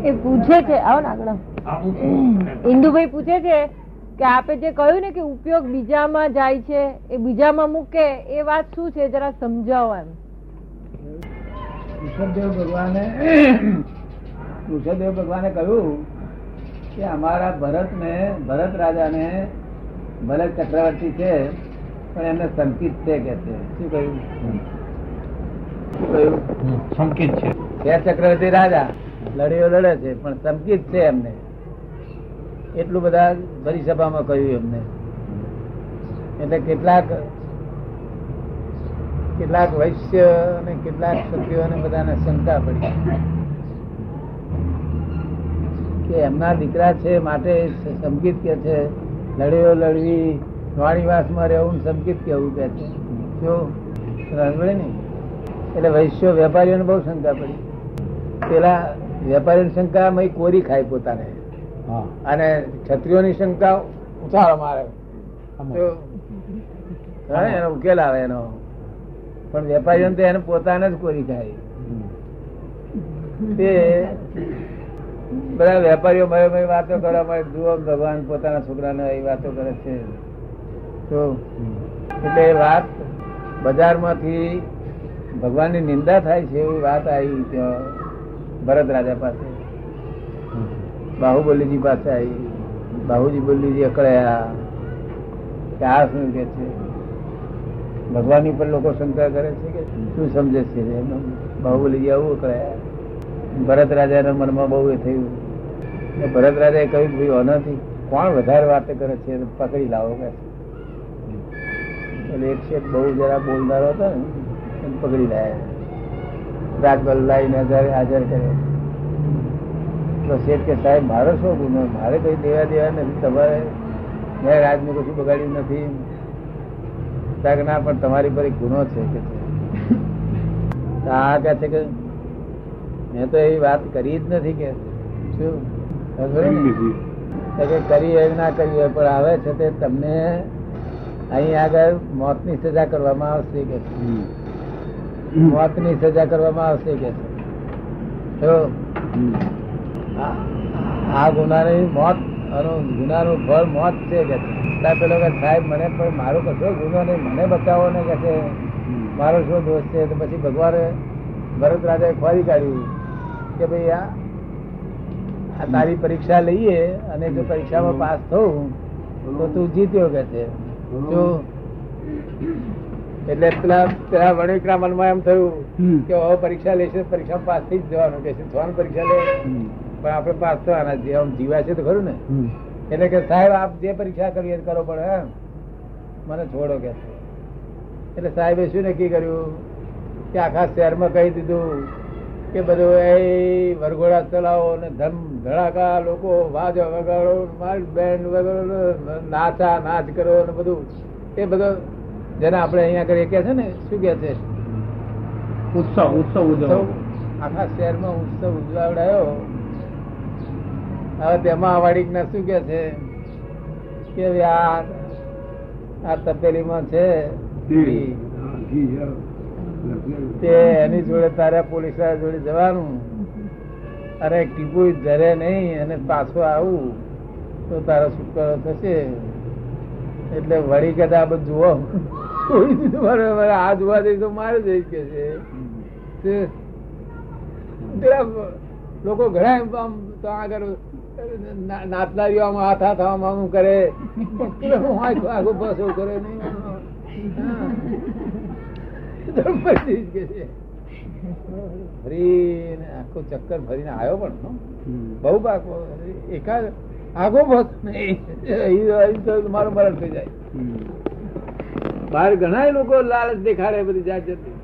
એ પૂછે છે, આવો ને આગળ, ઇન્દુભાઈ પૂછે છે કે આપે જે કહ્યું ને કે ઉપયોગ બીજામાં જાય છે, એ બીજામાં મૂકે, એ વાત શું છે, જરા સમજાવો એમ. ઋષભદેવ ભગવાને કહ્યું કે અમારા ભરત રાજાને ભલે ચક્રવર્તી છે પણ એમને સંકિત છે કે છે. શું કહ્યું? સંકિત છે. ચક્રવર્તી રાજા લડીઓ લડે છે પણ સંકિત છે એમને. એટલું બધા ભરી સભામાં કહ્યું એમને. એટલે કેટલાક વૈશ્ય અને કેટલાક ક્ષત્રિયોને બધાને શંકા પડી કે એમના દીકરા છે માટે સંકિત કે છે, લડીઓ લડવી, વાણીવાસમાં રહેવું સંકિત કેવું કે છે. શું ને? એટલે વૈશ્યો વેપારીઓને બહુ શંકા પડી. પેલા વેપારીઓની શંકા મય કોરી ખાય પોતાને, અને ક્ષત્રિયોની શંકા ઉછાળો મારે, એનો ઉકેલ આવે એનો. પણ વેપારીઓને તો એને પોતાને જ કોરી ખાય. તે બધા વેપારીઓ વાતો કરવા મળે, જુઓ ભગવાન પોતાના છોકરાને એ વાતો કરે છે. તો એટલે એ વાત બજારમાંથી ભગવાનની નિંદા થાય છે એવી વાત આવી ત્યાં ભરત રાજા પાસે, બાહુબલીજી પાસે આવી. બાહુજી બોલીજી અકળાયા કે આ શું કે છે, ભગવાન ઉપર લોકો શંકા કરે છે કે શું સમજે છે. બાહુબલીજી આવું અકળાયા. ભરત રાજાના મનમાં બહુ એ થયું. ભરત રાજાએ કહ્યું ભાઈ આનાથી કોણ વધારે વાત કરે છે, પકડી લાવો કે. એટલે એક શેઠ બહુ જરા બોલનારો હતો ને, પકડી લાયા. રાજબલ લાવીને હાજર કર્યો. તો શેઠ કે સાહેબ મારો શું ગુનો? મારે કઈ દેવા નથી, તમારે મેં રાજનું કશું બગાડ્યું નથી. ના પણ તમારી પર એક ગુનો છે કે આ કે છે કે મેં તો એવી વાત કરી જ નથી કે શું કરી એવી ના કરી હોય, પણ આવે છે તે તમને અહીં આગળ મોતની સજા કરવામાં આવશે કે મોતની સજા કરવામાં આવશે કે આ ગુનાની મોત, ગુનાનું ફળ મોત છે કે. પેલો કે સાહેબ મને પણ મારો કશો ગુનો નહીં, મને બચાવો ને કે છે, મારો શું દોષ છે. તો પછી ભગવાને ભરત રાજાએ ખોરી કાઢ્યું કે ભાઈ આ તારી પરીક્ષા લઈએ અને જો પરીક્ષામાં પાસ થવું તો તું જીત્યો કે છે. એટલે પેલા વણિકના મનમાં એમ થયું કે હવે પરીક્ષા લેશે, પરીક્ષામાં પાસ થઈ જ જવાનું કે છે. જવાનું પરીક્ષા લે પણ આપણે પાસ થવાના, જીવા છે તો ખરું ને. એટલે કે સાહેબ આપ જે પરીક્ષા કરીએ કરો પડે, મને છોડો કે. એટલે સાહેબે શું નક્કી કર્યું કે આખા શહેરમાં કહી દીધું કે બધું એ વરઘોડા ચલાવો ને ધમ ધડાકા, લોકો વાજો વગાડો, મારી બેન્ડ વગાડો, નાચા નાચ કરો ને બધું. એ બધો જેને આપણે અહીંયા કરીએ કે છે ને, શું કે છે, ઉત્સવ આખા શહેરમાં ઉત્સવ ઉજવાવડાયો. હવે તેમાં વાડીક ના શું કે છે કે આ તપેલીમાં છે તે એની જોડે તારે પોલીસ જોડે જવાનું, અને ટીપુ ધરે નહીં અને પાછો આવું તો તારો છુટકારો થશે. એટલે વળી કદા આ બધું જુઓ છોડી દીધું. મારે આ જોવા જઈશ તો મારે જઈશ કે છે. લોકો ઘણા આમ તો આગળ નાચનારીઓ આમ હાથ હાથ આમ કરે, આગો પાછો કરે નહીં. ફરીને આખો ચક્કર ફરીને આવ્યો પણ બહુ પાકો એકાદ આગો બસ મારું મરણ થઈ જાય. બહાર ઘણા લોકો લાલચ દેખાડે બધી જાત જતી.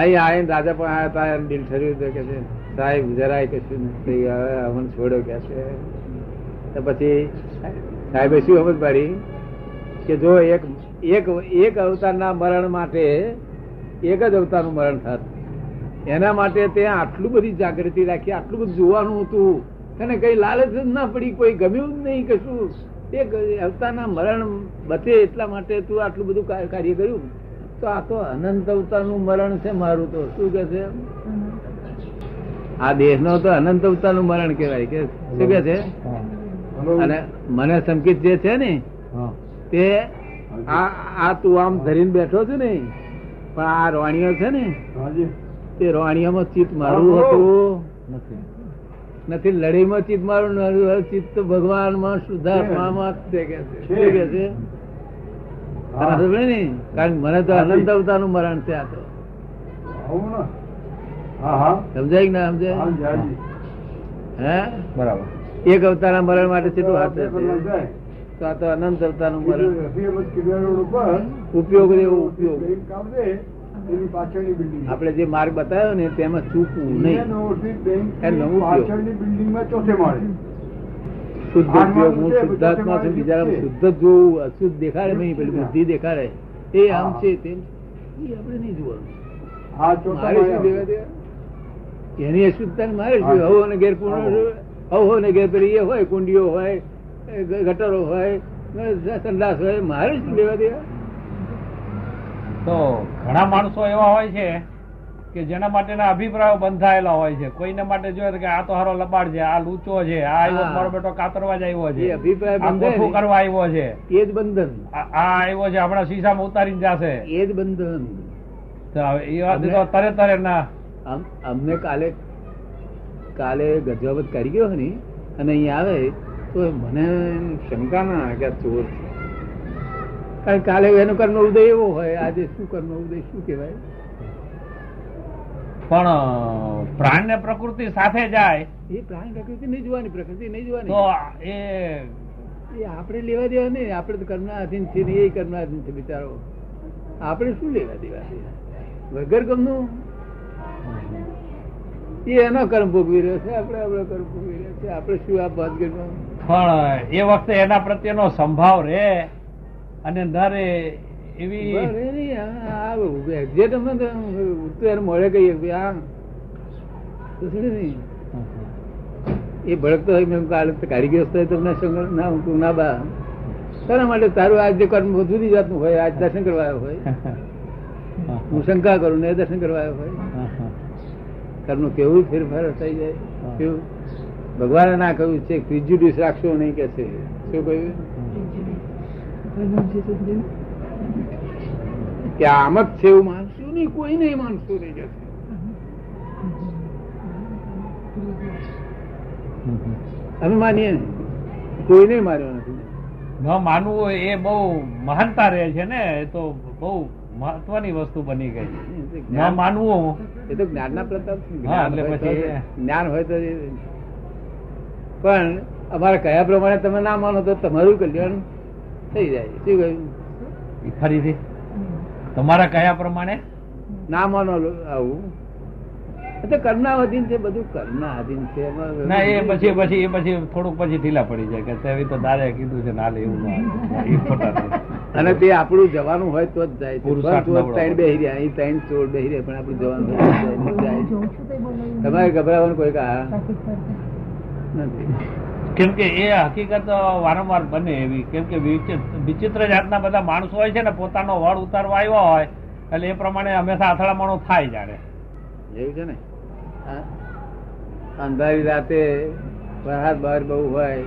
અહીં આવીને રાજા પણ આવ્યા હતા, દિલ ઠર્યું કે છે સાહેબ જરાય કશું નથી, હવે અમને છોડો કે છે. તો પછી સાહેબે શું સમજ પાડી કે જો એક અવતારના મરણ માટે એક જ અવતારનું મરણ થાત, એના માટે ત્યાં આટલું બધી જાગૃતિ રાખી, આટલું બધું જોવાનું હતું, અને કઈ લાલચ જ ના પડી, કોઈ ગમ્યું જ નહીં કશું. એક અવતારના મરણ બચે એટલા માટે તું આટલું બધું કાર્ય કર્યું. તો આ તો અનંત અવતારનું મરણ છે મારું. તો શું કે છે આ દેહ નો તો અનંત અવતાર નું મરણ કહેવાય કે શું કે છે. અને મને સંકેત જે છે ને તે આ તું આમ ધરીને બેઠો છું ને, પણ આ રોણીઓ છે ને તે રોણીઓમાં ચિત્ત મારું હતું નથી. લડાઈમાં ચિત્ત મારું ચિત્ત તો ભગવાન માં શુદ્ધાત્મામાં જ છે કે છે. કારણ મને તો અનંત અવતાર નું મરણ છે. આ તો સમજાય કે ના સમજાય? હે બરાબર. એક અવતાર ના મરણ માટે કેટલું હાથ તો આ તો અનંત અવતાર નું મરણ. ઉપયોગ એવો ઉપયોગ આપણે જે માર્ગ બતાવ્યો ને તેમાં ચૂકવું નહીં. શુદ્ધ ઉપયોગ. હું શુદ્ધાત્મા છું, બીજા શુદ્ધ જ જોવું, અશુદ્ધ દેખાડે નહીં, પેલી બુદ્ધિ દેખાડે એ આમ છે તેમ આપણે નહીં જોવાનું. મારે શું લેવા દેવા? એની અશુદ્ધતા મારે શું? હવો ને ઘેર હવો ને ઘેર પેલી એ હોય, કુંડીઓ હોય, ગટરો હોય, સંડાસ હોય, મારે શું લેવા દેવા? તો ઘણા માણસો એવા હોય છે કે જેના માટેના અભિપ્રાયો બંધાયેલા હોય છે. કોઈને માટે જોઈએ કે આ તો હારો લબાડ છે, આ લૂચો છે, આ આવ્યો મારો બેટો કાતરવા જ આવ્યો છે, અભિપ્રાય બંધન કરવા આવ્યો છે, એ જ બંધન. આ આવ્યો છે હમણાં શીશામાં ઉતારીને જશે, એ જ બંધન. એ વાત તો તરે તરે ના. અમને કાલે ગજવાબત કરી ગયો ને અને અહીંયા આવે તો મને શંકા ના કે ચોર છે. કારણ કાલે એનો કર્મ ઉદય એવો હોય, આજે શું કર્મ ઉદય શું કેવાય? પણ પ્રાણ ને પ્રકૃતિ સાથે જાય એ પ્રાણ પ્રકૃતિ નહીં જોવાની, પ્રકૃતિ નહીં જોવાની. તો એ આપણે લેવા દેવા નહીં. આપણે તો કર્મના અધીન છે ને, એ કર્મના અધીન છે બિચારો. આપણે શું લેવા દેવા? વગર ગમનું એ એનો કર્મ ભોગવી રહ્યો છે, આપણે આપણો કર્મ ભોગવી રહ્યો છે. આપણે શું આ ભાગીર? પણ એ વખતે એના પ્રત્યેનો સંભાવ રે અને ન રે એવી મળે કહીએ એ ભડકતો હોય મેં કારીગર તમને ના બા તારા માટે તારું આજ જે કર્મ જુદી જાતનું હોય, આજ દર્શન કરવા આવ્યો હોય, હું શંકા કરું ને દર્શન કરવા આવ્યો હોય, કર્મનું કેવું ફેરફાર થઈ જાય. કેવું ભગવાને ના કહ્યું છે પ્રિજ્યુડિસ રાખશો નહીં કે છે. શું કહ્યું? કે આમ જ છે એવું માનશું નહીં, કોઈ નહીં માનશું નહીં કે અમે માનીએ ને, કોઈ નહીં માન્યો નથી. ન માનવું એ બહુ મહાનતા રહે છે ને, એ તો બહુ મહત્વની વસ્તુ બની ગઈ. ન માનવું એ તો જ્ઞાન ના પ્રતાપ. જ્ઞાન હોય તો પણ અમારા કયા પ્રમાણે તમે ના માનો તો તમારું કલ્યાણ થઈ જાય. શું કહ્યું? ફરીથી તમારા કયા પ્રમાણે ના માનો આવું તો કર્મના અધીન છે, બધું કર્મના અધીન છે. ના એ પછી થોડુંક પછી ઢીલા પડી જાય કે તેવી તો દાદા કીધું છે ના એવું અને તે આપણું જવાનું હોય તો જ જાય. ત્રણ બેહી રહ્યા, અહીં ત્રણ ચોર બેહી રહ્યા, પણ આપણું જવાનું જાય. તમારે ગભરાવાનું કોઈ નથી. કેમ કે એ હકીકત વારંવાર બને એવી. કેમ કે વિચિત્ર જાતના બધા માણસો હોય છે ને, પોતાનો વડ ઉતારવા આવ્યા હોય એટલે એ પ્રમાણે હંમેશા અથડામણો થાય. જાણે એવું છે ને, અંધારી રાતે બહાર બહાર બહુ હોય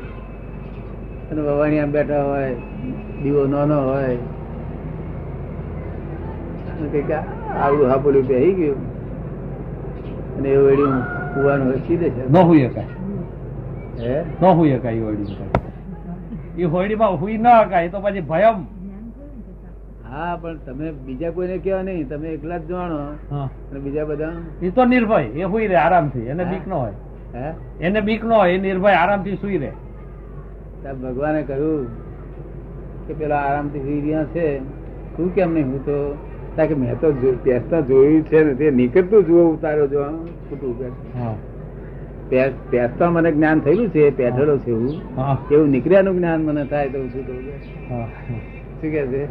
અને વવાણિયા બેઠા હોય, દીવો નાનો હોય, આવડું હાપોલું પહેરી ગયું અને એ વળી કુવાનું હોય સીધે છે. ન હોય કાંઈ ન હોય કાંઈ હોળી એ હોળીમાં હુઈ ન હકાય તો પછી ભયમ. હા પણ તમે બીજા કોઈને કેવા નહીં, તમે એકલા જ જાણો અને બીજા બધા એ તો નિર્ભય એ હુઈ રહે આરામથી. એને બીક ન હોય, એને બીક ન હોય, એ નિર્ભય આરામથી સુઈ રહે. ભગવાને કહ્યું કે પેલા આરામથી સુઈ રહ્યા છે, તું કેમ નહીં? હું તો કે મેં તો પેસતા જોયું છે ને, તે નીકળતું જુઓ ઉતાર્યો જો ખોટું પેસતા મને જ્ઞાન થયેલું છે, પેઠેલો છે એવું નીકળ્યાનું જ્ઞાન મને થાય તો શું કહું? શું કે છે?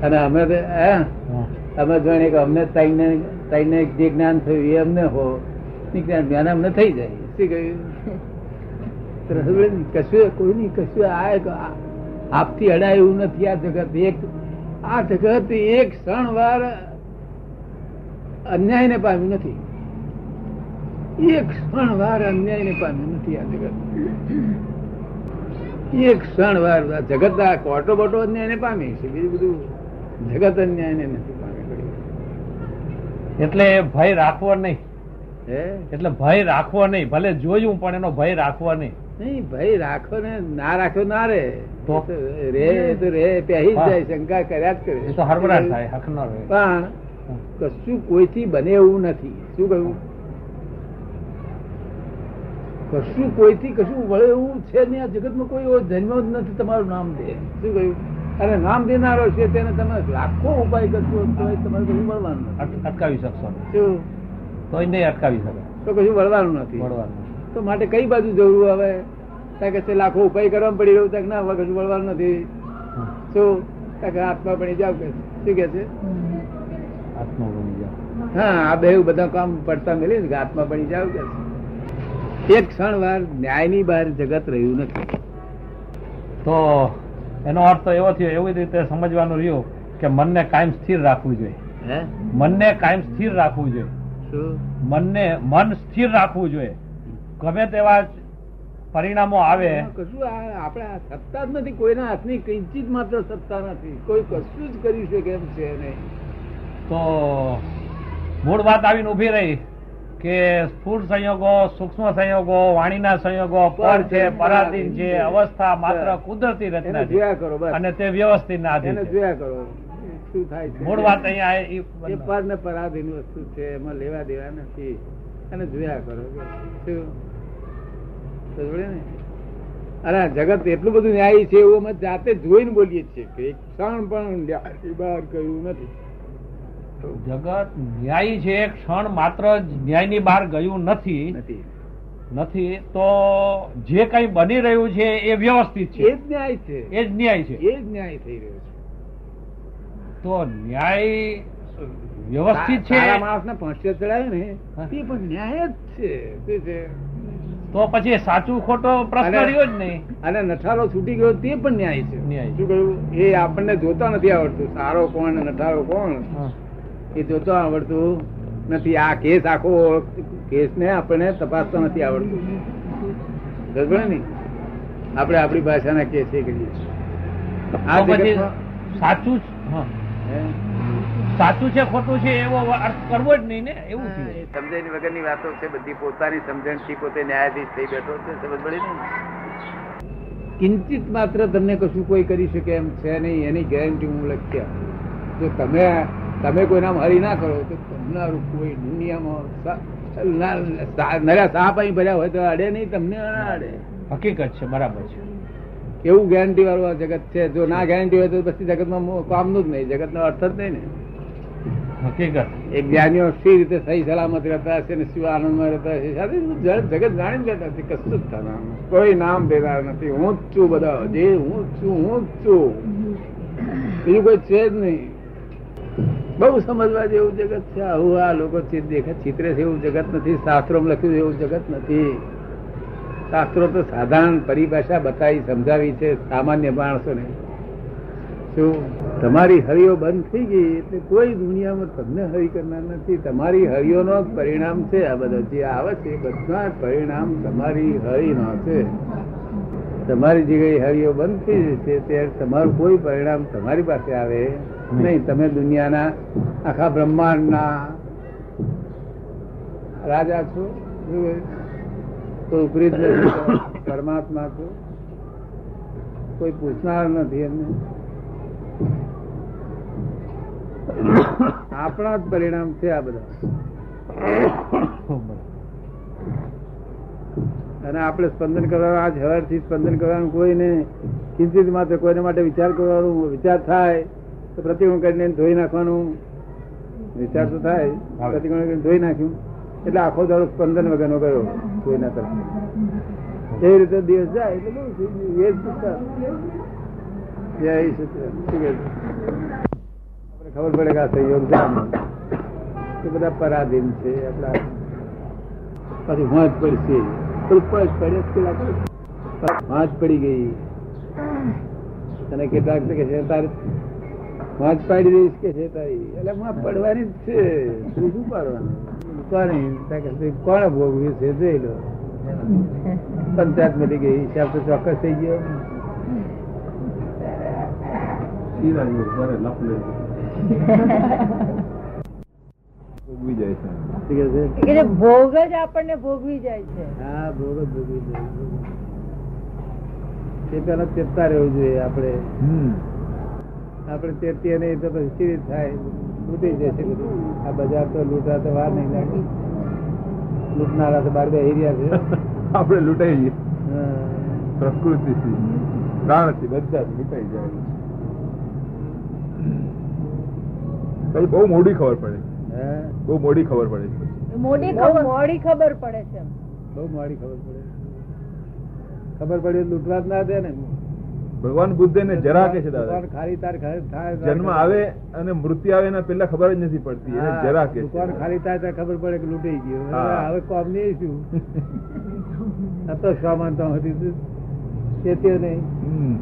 અને અમે જાણીએ કે અમને તઈને જે જ્ઞાન થયું એ અમને હો જ્ઞાન અમને થઈ જાય. શું કહ્યું? કશું કોઈ નઈ, કશું આપથી અડાય એવું નથી. આ જગત એક ક્ષણ વાર અન્યાયને પામ્યું નથી. એક ક્ષણ વાર અન્યાયને પામ્યું નથી આ જગત. એક ક્ષણ વાર જગત આ કોટો બોટો અન્યાયને પામી છે, બીજું બધું જગત અન્યાયને નથી પામી. એટલે ભય રાખવો નહીં. હે એટલે ભય રાખવો નહીં, ભલે જોયું પણ એનો ભય રાખવો નહીં. નહીં, ભાઈ રાખો ને ના રાખ્યો ના રે તો? રે તો રે પહેરી જ જાય, શંકા કર્યા જ કરે. એ તો હરબરાટ થાય, હક ન રહે. પણ કશું કોઈથી બને એવું નથી. શું કહ્યું? કશું કોઈથી કશું વળે એવું છે નહીં આ જગતમાં. કોઈ એવો જન્મ્યો જ નથી તમારું નામ દે. શું કહ્યું? અને નામ દેનારો છે તેને તમે લાખો ઉપાય કરશો તો તમારે કશું વળવાનું નથી. અટકાવી શકશો નહીં. શું? તોય નહીં અટકાવી શકે. તો કશું વળવાનું નથી. વળવાનું. તો માટે કઈ બાજુ જવું હવે? કે છે લાખો ઉપાય કરવા પડી રહ્યું તક ના હવે કશું વળવાનું નથી. શું? કે આત્મા બની જાવ કે શું કે છે? આત્મા બની જાઓ. હા, આ બે બધા કામ પડતા મેળવી ને કે આત્મા બની જાવ કે એક ક્ષણ વાર ન્યાયની બહાર જગત રહ્યું નથી. તો એનો અર્થ તો એવો થયો, એવી રીતે સમજવાનું રહ્યું કે મનને કાયમ સ્થિર રાખવું જોઈએ. હે? મનને કાયમ સ્થિર રાખવું જોઈએ. શું? મન સ્થિર રાખવું જોઈએ. ગમે તેવા પરિણામો આવે. કશું આપણે સત્તા જ નથી, કોઈના હાથની કિંચિત માત્ર સત્તા નથી. કોઈ કશું જ કરી શકે એમ છે નહીં. તો મૂળ વાત આવીને ઉભી રહી કે સ્થૂળ સંયોગો, સૂક્ષ્મ સંયોગો, વાણીના સંયોગો પર છે, પરાધીન છે, અવસ્થા માત્ર કુદરતી એને રચના છે જોયા કરો બસ. અને તે વ્યવસ્થિત ના એને આધીન છે. જોયા કરો શું થાય છે. મૂળ વાત અહીંયા એ પર ને પરાધીન વસ્તુ છે, એમાં લેવા દેવા નથી. અને જોયા કરો શું સમજે ને? અરે જગત એટલું બધું ન્યાયી છે એવું અમે જાતે જોઈને બોલીએ છીએ કે એક ક્ષણ પણ ન્યાયની બહાર કહ્યું નથી. જગત ન્યાયી છે, એક ક્ષણ માત્ર ન્યાયની બહાર ગયું નથી. નથી તો જે કઈ બની રહ્યું છે એ વ્યવસ્થિત એ છે, જ ન્યાય છે, એ જ ન્યાય છે. એ જ ન્યાય થઈ રહ્યો છે. તો ન્યાય વ્યવસ્થિત છે માણસ ને પહોંચે ચડાવે ને તે પણ ન્યાય જ છે. શું છે? તો પછી સાચું ખોટો પ્રશ્ન રહ્યો જ નહીં. અને નઠારો છૂટી ગયો તે પણ ન્યાય છે. ન્યાય. શું કહ્યું? એ આપણને જોતા નથી આવડતું. સારો કોણ ને નઠારો કોણ એ જોતા આવડતું નથી. આ કેસ આખો કેસ ને આપણને તપાસતા નથી આવડતું. બરાબર ને? આપણે આપણી ભાષાના કેસ એ કરીએ. આ તો પછી જગતમાં સાચું સાચું છે ખોટું છે એવો અર્થ કરવો જ નહીં ને. એવું થયું. સમજણ વગરની વાતો છે બધી. પોતાની સમજણ થી પોતે ન્યાયાધીશ થઈ બેઠો છે. સમજ પડી ને? કિંચિત માત્ર તમને કશું કોઈ કરી શકે એમ છે નહીં, એની ગેરંટી હું લખી આપું. જો તમે કોઈ નામ હરી ના કરો તો તમારું કોઈ દુનિયામાં નર્યા સાપ અહીં ભર્યા હોય તો અડે નહીં, તમને ના અડે. હકીકત છે, બરાબર છે. એવું ગેરંટી વાળું આ જગત છે. જો ના ગેરંટી હોય તો પછી જગતમાં કામનું જ નહીં, જગતનો અર્થ જ નહીં ને. હકીકત. એ જ્ઞાનીઓ સી રીતે સહી સલામત રહેતા હશે ને શું આનંદમાં રહેતા હશે સાથે જગત જાણી લેતા હશે. કશું જ થનાર કોઈ નામ દેનાર નથી. હું જ છું. બધા જે હું જ છું બીજું કોઈ છે જ નહીં. બહુ સમજવા જેવું જગત છે. આવું આ લોકો દેખા ચિત્રે છે એવું જગત નથી. શાસ્ત્રોમાં લખ્યું એવું જગત નથી. શાસ્ત્રો તો સાધારણ પરિભાષા બતાવી સમજાવી છે સામાન્ય માણસોને. શું તમારી હરિયો બંધ થઈ ગઈ એટલે કોઈ દુનિયામાં તમને હરી કરનાર નથી. તમારી હરિયોનો જ પરિણામ છે. આ બધા જે આવે છે બધા પરિણામ તમારી હરિનો છે. તમારી જગ્યાએ હરિયો બંધ થઈ જશે ત્યારે તમારું કોઈ પરિણામ તમારી પાસે આવે નહીં. તમે દુનિયાના આખા બ્રહ્માંડના રાજા છો. કોઈ ઉપરી જ નથી. પરમાત્મા છો. કોઈ પૂછનાર નથી એમને. આપણા જ પરિણામ છે આ બધા. અને આપણે સ્પંદન કરવાનું આજ હવારથી સ્પંદન કરવાનું કોઈને કિંચિત માત્ર કોઈને માટે વિચાર કરવાનું. વિચાર થાય તો પ્રતિગુણ કરીને ધોઈ નાખવાનું. વિચાર તો થાય પ્રતિગુણ કરીને ધોઈ નાખ્યું એટલે આખો દાડો સ્પંદન વગરનો ગયો કોઈના તરફ. એવી રીતે દિવસ જાય એટલે બહુ થઈ ગયું. એ જ પુસ્તક. જય સચિદાનંદ. આપણે ખબર પડે કે આ સંયોગ એ બધા પરાધીન છે. આપડા પછી વાંચ પડશે વાંચ પડી ગઈ. અને કેટલાક કે છે તારે પાંચ પાડી દઈશ કે છે તારી એટલે માં પડવાની જ છે તું શું પાડવાનું કોને ભોગવ્યું છે જોઈ લો પંચાયત મળી ગઈ હિસાબ તો ચોક્કસ થઈ ગયો ભોગવી જાય છે. કે જે ભોગ જ આપણને ભોગવી જાય છે. હા ભોગ જ ભોગવી જાય તે પેલા ચેતતા રહેવું જોઈએ આપણે ચેતીએ નહીં તો પછી કેવી થાય લૂંટી જશે બધું આ બજાર તો લૂંટા તો વાર નહીં લાગે લૂંટનારા તો બાર બેહી રહ્યા છે આપણે લૂંટાઈ જઈએ હા. પ્રકૃતિથી પ્રાણથી બધા જ લૂંટાઈ જાય પછી બહુ મોડી ખબર પડે હા બહુ મોડી ખબર પડે છે. મોડી ખબર પડે છે એમ. બહુ મોડી ખબર પડે લૂંટવા જ ના દે ને ભગવાન બુદ્ધે ને જરા કે છે દાદા દુકાન ખાલી તાર થાય જન્મ આવે અને મૃત્યુ આવે એના પેલા ખબર જ નથી પડતી એને જરા કે છે. દુકાન ખાલી થાય ત્યારે ખબર પડે કે લૂંટાઈ ગયું હા. હવે કોમ નહીં શું આ તો સામાન તો હતી ચેત્યો નહીં હમ.